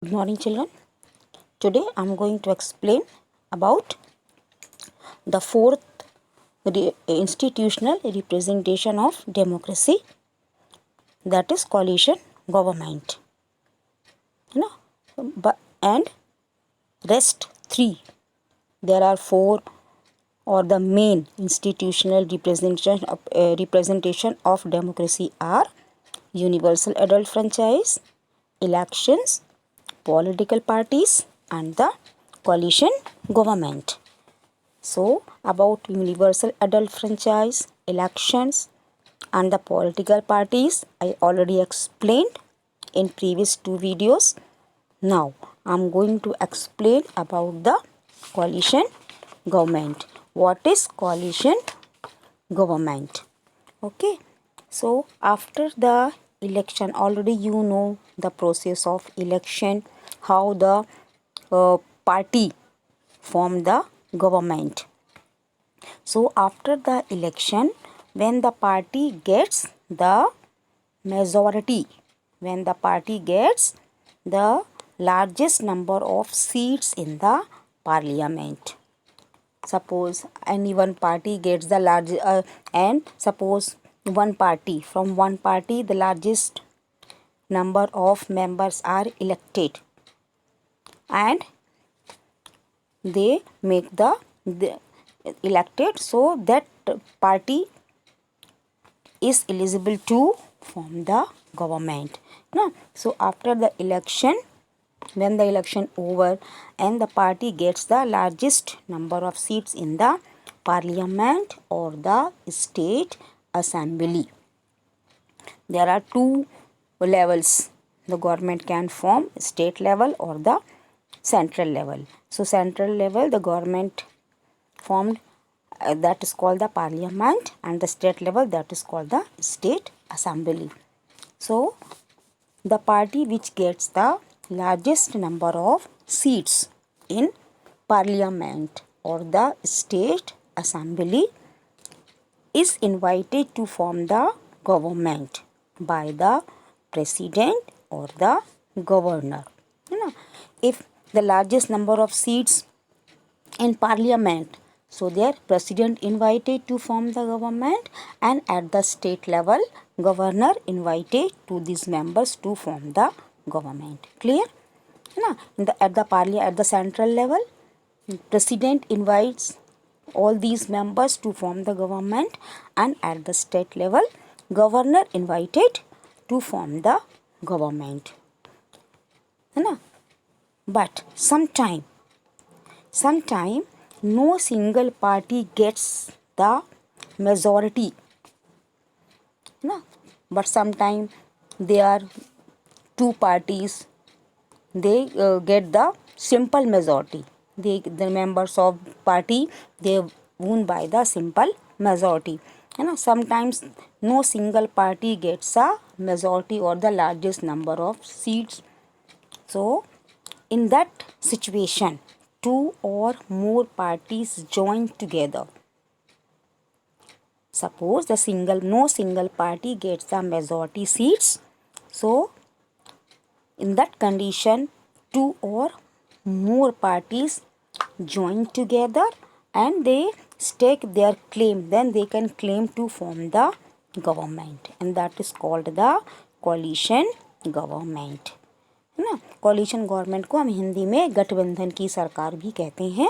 Good morning, children. Today I am going to explain about the fourth institutional representation of democracy, that is coalition government. You know, and rest three. There are four or the main institutional representation of democracy are universal adult franchise, elections, political parties, and the coalition government. So, about universal adult franchise, elections, and the political parties, I already explained in previous two videos. Now, I am going to explain about the coalition government. What is coalition government? Okay, so after the election, already you know the process of election, how the party form the government. So after the election, when the party gets the majority, when the party gets the largest number of seats in the parliament, suppose any one party gets the large and suppose one party, from one party the largest number of members are elected, and they make the elected, so that party is eligible to form the government. No? So after the election, when the election over and the party gets the largest number of seats in the parliament or the state assembly, there are two levels the government can form: state level or the central level. So central level the government formed, that is called the parliament, and the state level, that is called the state assembly. So the party which gets the largest number of seats in parliament or the state assembly is invited to form the government by the president or the governor. If the largest number of seats in parliament, so their president invited to form the government, and at the state level governor invited to these members to form the government. Clear? At the central level, president invites all these members to form the government, and at the state level governor invited to form the government. But sometime no single party gets the majority. But sometime there are two parties, they get the simple majority. The members of party, they won by the simple majority. Sometimes no single party gets a majority or the largest number of seats. So in that situation, two or more parties join together. Suppose no single party gets the majority seats. So in that condition, two or more parties join together and they stake their claim. Then they can claim to form the government, and that is called the coalition government. है ना? Coalition government को हम हिंदी में गठबंधन की सरकार भी कहते हैं।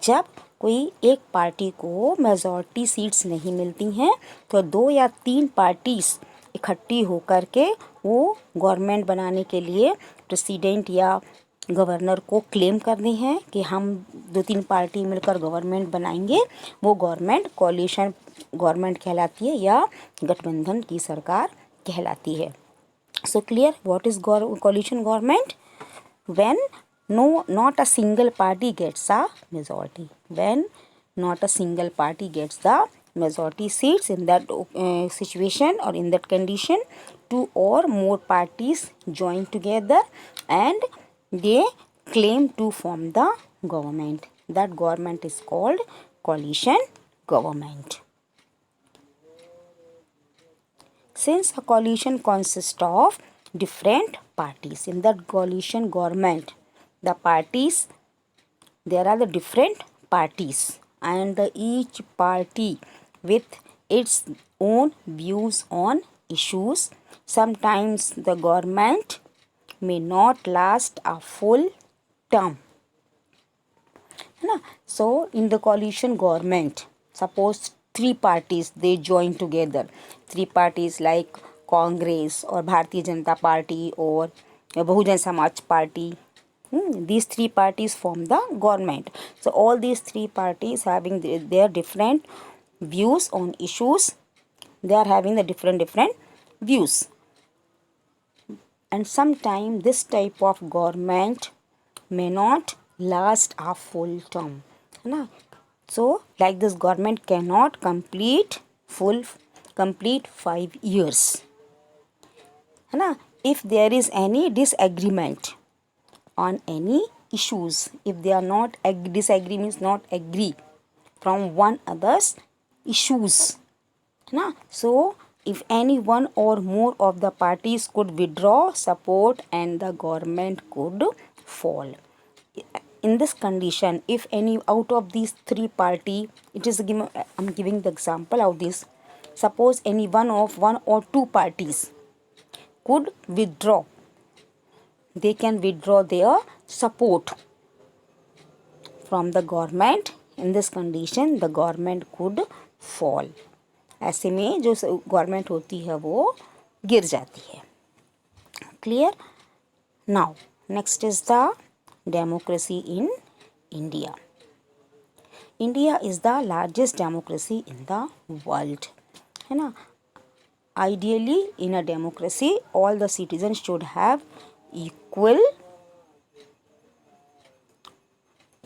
जब कोई एक पार्टी को मेजॉरिटी सीट्स नहीं मिलती हैं तो दो या तीन पार्टीज इकट्ठी होकर के वो गवर्नमेंट बनाने के लिए प्रेसिडेंट या गवर्नर को क्लेम करते हैं कि हम दो तीन पार्टी मिलकर गवर्नमेंट बनाएंगे। वो गवर्नमेंट कोलिशन गवर्नमेंट कहलाती है या गठबंधन की सरकार कहलाती है। So clear what is coalition government? When not a single party gets a majority. When not a single party gets the majority seats, in that situation or in that condition, two or more parties join together and they claim to form the government. That government is called coalition government. Since a coalition consists of different parties. In that coalition government, the parties, there are the different parties, and each party with its own views on issues. Sometimes the government may not last a full term. So in the coalition government, suppose three parties they join together, three parties like Congress or Bharatiya Janata Party or Bahujan Samaj Party. These three parties form the government. So all these three parties having their different views on issues. They are having the different views, and sometimes this type of government may not last a full term. है. So like this government cannot complete 5 years. है. If there is any disagreement on any issues, if they are not disagree means not agree from one other's issues. है. So if any one or more of the parties could withdraw support and the government could fall. In this condition, if any out of these three party, it is given, I'm giving the example of this. Suppose any one or two parties could withdraw, they can withdraw their support from the government. In this condition, the government could fall. ऐसे में जो government होती है वो गिर जाती है. Clear? Now next is the democracy in India. India is the largest democracy in the world. है ना. Ideally in a democracy all the citizens should have equal.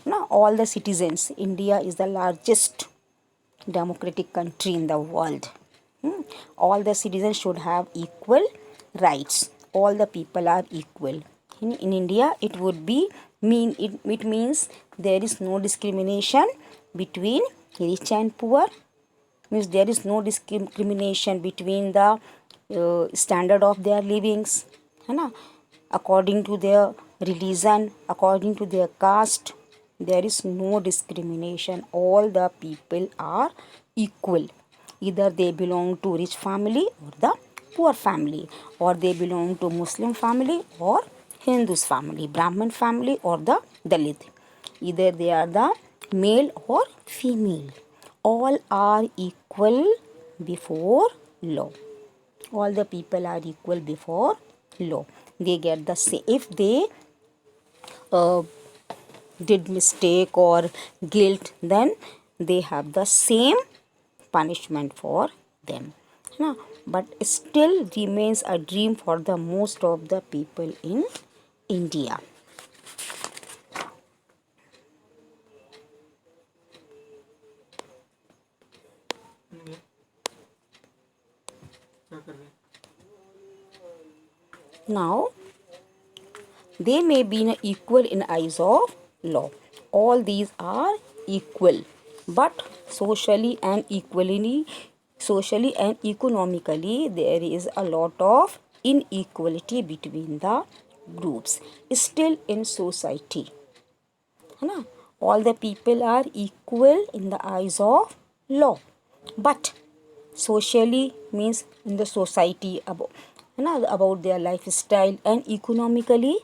Now all the citizens, India is the largest democratic country in the world. All the citizens should have equal rights. All the people are equal. In India, it would be it means there is no discrimination between rich and poor. Means there is no discrimination between the standard of their livings. है ना. According to their religion, according to their caste, there is no discrimination. All the people are equal. Either they belong to rich family or the poor family, or they belong to Muslim family or Hindus family, Brahmin family or the Dalit. Either they are the male or female. All are equal before law. All the people are equal before law. They get the same. If they did mistake or guilt, then they have the same punishment for them. No, but still remains a dream for the most of the people in India. Now they may be equal in eyes of law. All these are equal, but socially and economically there is a lot of inequality between the groups still in society. है ना. All the people are equal in the eyes of law, but socially means in the society about their lifestyle, and economically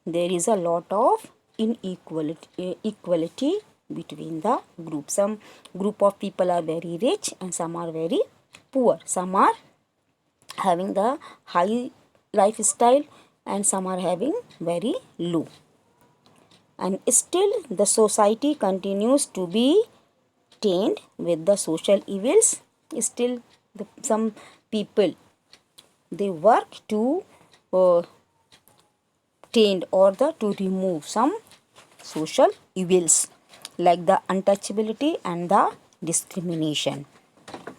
there is a lot of inequality between the groups. Some group of people are very rich and some are very poor. Some are having the high lifestyle and some are having very low. And still the society continues to be tainted with the social evils. Still some people they work to taint or to remove some social evils like the untouchability and the discrimination.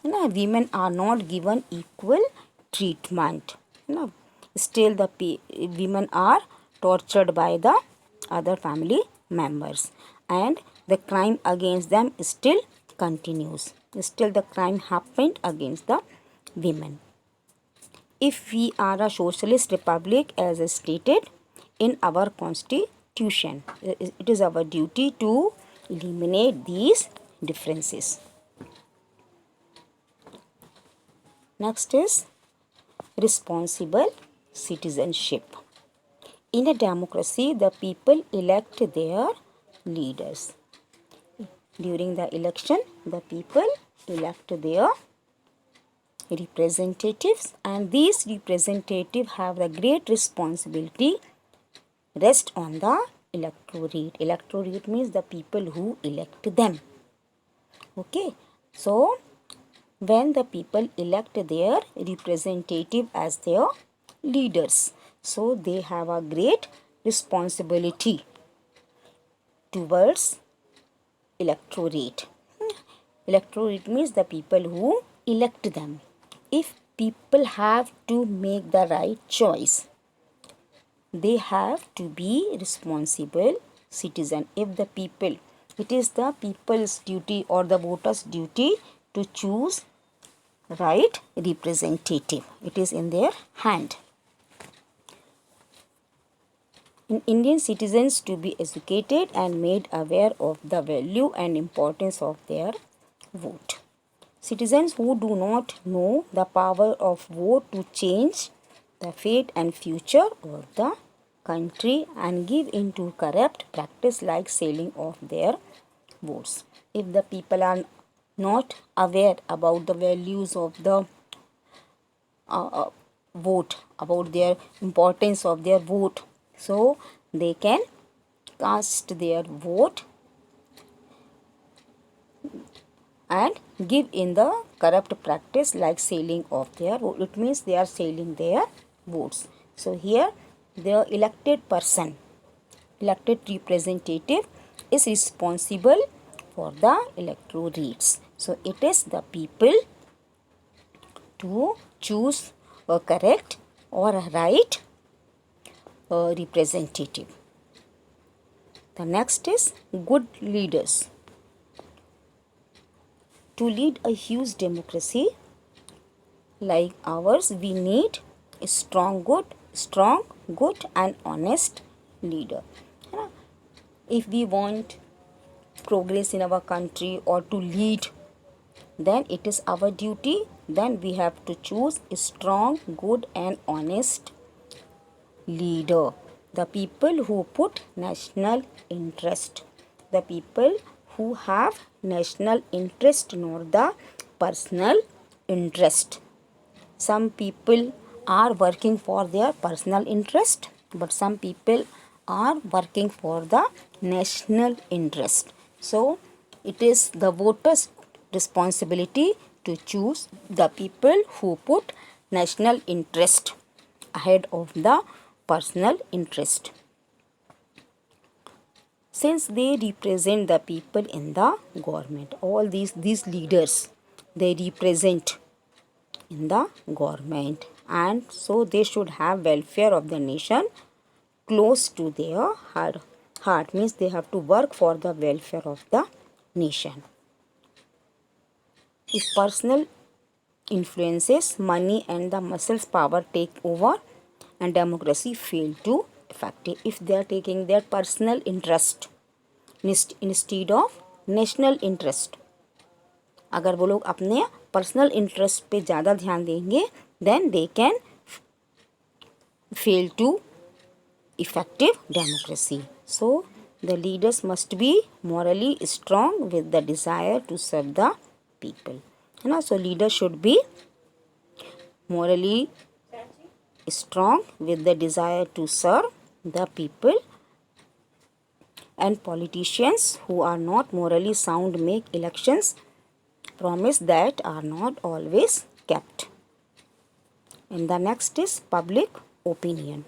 Women are not given equal treatment. Still the women are tortured by the other family members, and the crime against them still continues. Still the crime happened against the women. if we are a socialist republic as stated in our constitution. It is our duty to eliminate these differences. Next is responsible citizenship. In a democracy, the people elect their leaders. During the election, the people elect their representatives, and these representatives have the great responsibility rest on the electorate. Electorate means the people who elect them. Okay, so when the people elect their representative as their leaders, so they have a great responsibility towards electorate. Electorate means the people who elect them. If people have to make the right choice, they have to be responsible citizen. If the people, it is the people's duty or the voters' duty to choose right representative. It is in their hand. In Indian citizens to be educated and made aware of the value and importance of their vote. Citizens who do not know the power of vote to change the fate and future of the country and give into corrupt practice like selling of their votes. If the people are not aware about the values of the vote, about their importance of their vote, so they can cast their vote and give in the corrupt practice like selling of their vote. It means they are selling their votes. So here the elected person, elected representative is responsible for the electorates. So it is the people to choose a correct or a right representative. The next is good leaders. To lead a huge democracy like ours, we need a strong, good and honest leader. If we want progress in our country or to lead, then it is our duty. Then we have to choose a strong, good and honest leader. The people who put national interest. The people who have national interest, not the personal interest. Some people are working for their personal interest, but some people are working for the national interest. So it is the voters' responsibility to choose the people who put national interest ahead of the personal interest. Since they represent the people in the government, all these leaders, they represent in the government, and so they should have welfare of the nation close to their heart means they have to work for the welfare of the nation. If personal influences, money and the muscles power take over and democracy fail to effective. If they are taking their personal interest instead of national interest, अगर वो लोग अपने personal interest पे ज़्यादा ध्यान देंगे, then they can fail to effective democracy. So the leaders must be morally strong with the desire to serve the people, है ना. So leaders should be morally strong with the desire to serve the people, and politicians who are not morally sound make elections promise that are not always kept. And the next is public opinion.